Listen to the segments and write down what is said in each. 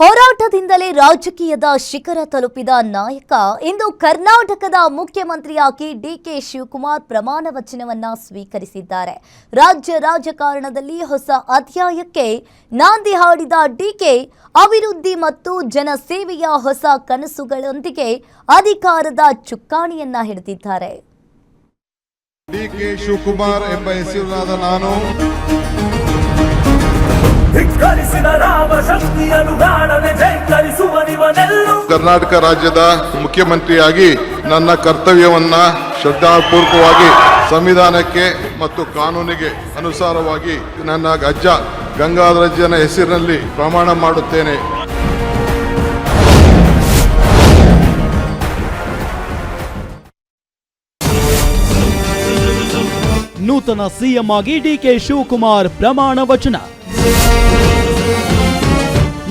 ಹೋರಾಟದಿಂದಲೇ ರಾಜಕೀಯದ ಶಿಖರ ತಲುಪಿದ ನಾಯಕ ಇಂದು ಕರ್ನಾಟಕದ ಮುಖ್ಯಮಂತ್ರಿಯಾಗಿ ಡಿಕೆ ಶಿವಕುಮಾರ್ ಪ್ರಮಾಣ ವಚನವನ್ನ ಸ್ವೀಕರಿಸಿದ್ದಾರೆ. ರಾಜ್ಯ ರಾಜಕಾರಣದಲ್ಲಿ ಹೊಸ ಅಧ್ಯಾಯಕ್ಕೆ ನಾಂದಿ ಹಾಡಿದ ಡಿಕೆ ಅಭಿವೃದ್ಧಿ ಮತ್ತು ಜನಸೇವೆಯ ಹೊಸ ಕನಸುಗಳೊಂದಿಗೆ ಅಧಿಕಾರದ ಚುಕ್ಕಾಣಿಯನ್ನ ಹಿಡಿದಿದ್ದಾರೆ. ಡಿಕೆ ಶಿವಕುಮಾರ್ ಎಂಬ ಹೆಸರಿನಾದ ನಾನು ಕರ್ನಾಟಕ ರಾಜ್ಯದ ಮುಖ್ಯಮಂತ್ರಿಯಾಗಿ ನನ್ನ ಕರ್ತವ್ಯವನ್ನ ಶ್ರದ್ಧಾಪೂರ್ವಕವಾಗಿ ಸಂವಿಧಾನಕ್ಕೆ ಮತ್ತು ಕಾನೂನಿಗೆ ಅನುಸಾರವಾಗಿ ನನ್ನ ಅಜ್ಜ ಗಂಗಾಧರಜ್ಜನ ಹೆಸರಿನಲ್ಲಿ ಪ್ರಮಾಣ ಮಾಡುತ್ತೇನೆ. ನೂತನ ಸಿಎಂ ಆಗಿ ಡಿಕೆ ಶಿವಕುಮಾರ್ ಪ್ರಮಾಣ ವಚನ.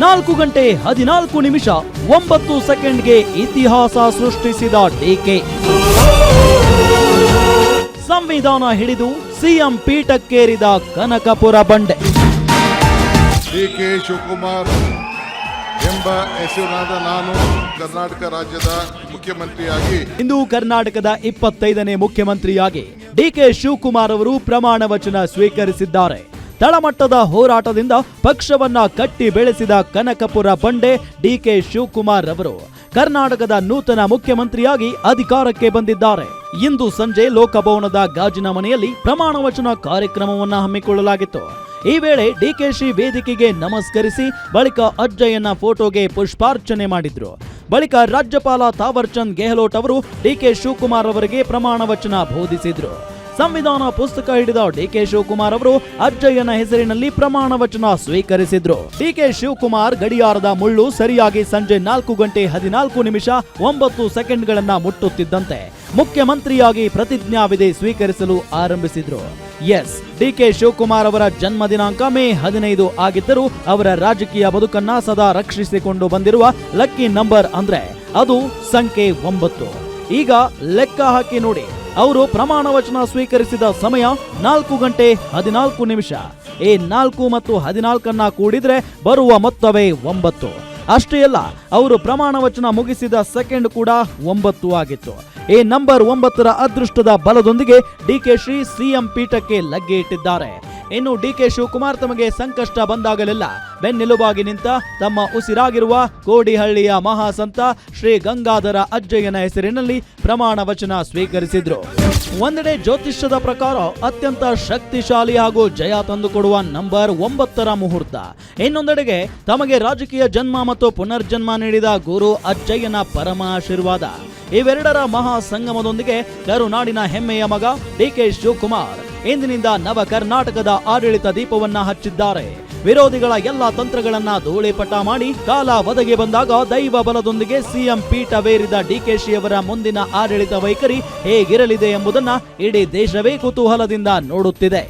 4 ಗಂಟೆ 14 ನಿಮಿಷ 9 ಸೆಕೆಂಡ್ಗೆ ಇತಿಹಾಸ ಸೃಷ್ಟಿಸಿದ ಡಿಕೆ ಸಂವಿಧಾನ ಹಿಡಿದು ಸಿಎಂ ಪೀಠಕ್ಕೇರಿದ ಕನಕಪುರ ಬಂಡೆ. ಡಿಕೆ ಶಿವಕುಮಾರ್ ಎಂಬ ಹೆಸರಿನಾದ ನಾನು ಕರ್ನಾಟಕ ರಾಜ್ಯದ ಮುಖ್ಯಮಂತ್ರಿಯಾಗಿ ಇಂದು ಕರ್ನಾಟಕದ 25ನೇ ಮುಖ್ಯಮಂತ್ರಿಯಾಗಿ ಡಿಕೆ ಶಿವಕುಮಾರ್ ಅವರು ಪ್ರಮಾಣ ವಚನ ಸ್ವೀಕರಿಸಿದ್ದಾರೆ. ತಳಮಟ್ಟದ ಹೋರಾಟದಿಂದ ಪಕ್ಷವನ್ನ ಕಟ್ಟಿ ಬೆಳೆಸಿದ ಕನಕಪುರ ಬಂಡೆ ಡಿಕೆ ಶಿವಕುಮಾರ್ ಅವರು ಕರ್ನಾಟಕದ ನೂತನ ಮುಖ್ಯಮಂತ್ರಿಯಾಗಿ ಅಧಿಕಾರಕ್ಕೆ ಬಂದಿದ್ದಾರೆ. ಇಂದು ಸಂಜೆ ಲೋಕಭವನದ ಗಾಜಿನ ಮನೆಯಲ್ಲಿ ಪ್ರಮಾಣ ವಚನ ಕಾರ್ಯಕ್ರಮವನ್ನ ಹಮ್ಮಿಕೊಳ್ಳಲಾಗಿತ್ತು. ಈ ವೇಳೆ ಡಿಕೆಶಿ ವೇದಿಕೆಗೆ ನಮಸ್ಕರಿಸಿ ಬಳಿಕ ಅಜ್ಜಯ್ಯನ ಫೋಟೋಗೆ ಪುಷ್ಪಾರ್ಚನೆ ಮಾಡಿದ್ರು. ಬಳಿಕ ರಾಜ್ಯಪಾಲ ತಾವರ್ ಚಂದ್ ಗೆಹ್ಲೋಟ್ ಅವರು ಡಿಕೆ ಶಿವಕುಮಾರ್ ಅವರಿಗೆ ಪ್ರಮಾಣ ವಚನ ಬೋಧಿಸಿದ್ರು. ಸಂವಿಧಾನ ಪುಸ್ತಕ ಹಿಡಿದ ಡಿಕೆ ಶಿವಕುಮಾರ್ ಅವರು ಅಜ್ಜಯ್ಯನ ಹೆಸರಿನಲ್ಲಿ ಪ್ರಮಾಣ ವಚನ ಸ್ವೀಕರಿಸಿದ್ರು. ಡಿಕೆ ಶಿವಕುಮಾರ್ ಗಡಿಯಾರದ ಮುಳ್ಳು ಸರಿಯಾಗಿ ಸಂಜೆ 4 ಗಂಟೆ 14 ನಿಮಿಷ 9 ಸೆಕೆಂಡ್ಗಳನ್ನ ಮುಟ್ಟುತ್ತಿದ್ದಂತೆ ಮುಖ್ಯಮಂತ್ರಿಯಾಗಿ ಪ್ರತಿಜ್ಞಾವಿಧಿ ಸ್ವೀಕರಿಸಲು ಆರಂಭಿಸಿದ್ರು. ಎಸ್, ಡಿಕೆ ಶಿವಕುಮಾರ್ ಅವರ ಜನ್ಮ ದಿನಾಂಕ ಮೇ 15 ಆಗಿದ್ದರೂ ಅವರ ರಾಜಕೀಯ ಬದುಕನ್ನ ಸದಾ ರಕ್ಷಿಸಿಕೊಂಡು ಬಂದಿರುವ ಲಕ್ಕಿ ನಂಬರ್ ಅಂದ್ರೆ ಅದು ಸಂಖ್ಯೆ 9. ಈಗ ಲೆಕ್ಕ ಹಾಕಿ ನೋಡಿ, ಅವರು ಪ್ರಮಾಣ ವಚನ ಸ್ವೀಕರಿಸಿದ ಸಮಯ 4 ಗಂಟೆ 14 ನಿಮಿಷ. ಈ 4 ಮತ್ತು 14 ಕೂಡಿದ್ರೆ ಬರುವ ಮೊತ್ತವೇ 9. ಅಷ್ಟೇ ಅಲ್ಲ, ಅವರು ಪ್ರಮಾಣ ವಚನ ಮುಗಿಸಿದ ಸೆಕೆಂಡ್ ಕೂಡ 9 ಆಗಿತ್ತು. ಈ ನಂಬರ್ 9ರ ಅದೃಷ್ಟದ ಬಲದೊಂದಿಗೆ ಡಿಕೆ ಶ್ರೀ ಸಿಎಂ ಪೀಠಕ್ಕೆ ಲಗ್ಗೆ ಇಟ್ಟಿದ್ದಾರೆ. ಇನ್ನು ಡಿಕೆ ಶಿವಕುಮಾರ್ ತಮಗೆ ಸಂಕಷ್ಟ ಬಂದಾಗಲೆಲ್ಲ ಬೆನ್ನೆಲುಬಾಗಿ ನಿಂತ ತಮ್ಮ ಉಸಿರಾಗಿರುವ ಕೋಡಿಹಳ್ಳಿಯ ಮಹಾಸಂತ ಶ್ರೀ ಗಂಗಾಧರ ಅಜ್ಜಯ್ಯನ ಹೆಸರಿನಲ್ಲಿ ಪ್ರಮಾಣ ವಚನ ಸ್ವೀಕರಿಸಿದ್ರು. ಒಂದೆಡೆ ಜ್ಯೋತಿಷ್ಯದ ಪ್ರಕಾರ ಅತ್ಯಂತ ಶಕ್ತಿಶಾಲಿ ಹಾಗೂ ಜಯ ತಂದುಕೊಡುವ ನಂಬರ್ 9ರ ಮುಹೂರ್ತ, ಇನ್ನೊಂದೆಡೆಗೆ ತಮಗೆ ರಾಜಕೀಯ ಜನ್ಮ ಮತ್ತು ಪುನರ್ಜನ್ಮ ನೀಡಿದ ಗುರು ಅಜ್ಜಯ್ಯನ ಪರಮ ಆಶೀರ್ವಾದ. ಇವೆರಡರ ಮಹಾ ಸಂಗಮದೊಂದಿಗೆ ಕರುನಾಡಿನ ಹೆಮ್ಮೆಯ ಮಗ ಡಿಕೆ ಶಿವಕುಮಾರ್ ಇಂದಿನಿಂದ ನವ ಕರ್ನಾಟಕದ ಆಡಳಿತ ದೀಪವನ್ನ ಹಚ್ಚಿದ್ದಾರೆ. ವಿರೋಧಿಗಳ ಎಲ್ಲಾ ತಂತ್ರಗಳನ್ನ ಧೂಳಿಪಟ ಮಾಡಿ ಕಾಲ ಒದಗಿ ಬಂದಾಗ ದೈವ ಬಲದೊಂದಿಗೆ ಸಿಎಂ ಪೀಠವೇರಿದ ಡಿಕೆಶಿ ಅವರ ಮುಂದಿನ ಆಡಳಿತ ವೈಖರಿ ಹೇಗಿರಲಿದೆ ಎಂಬುದನ್ನ ಇಡೀ ದೇಶವೇ ಕುತೂಹಲದಿಂದ ನೋಡುತ್ತಿದೆ.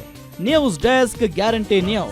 News desk guarantee news.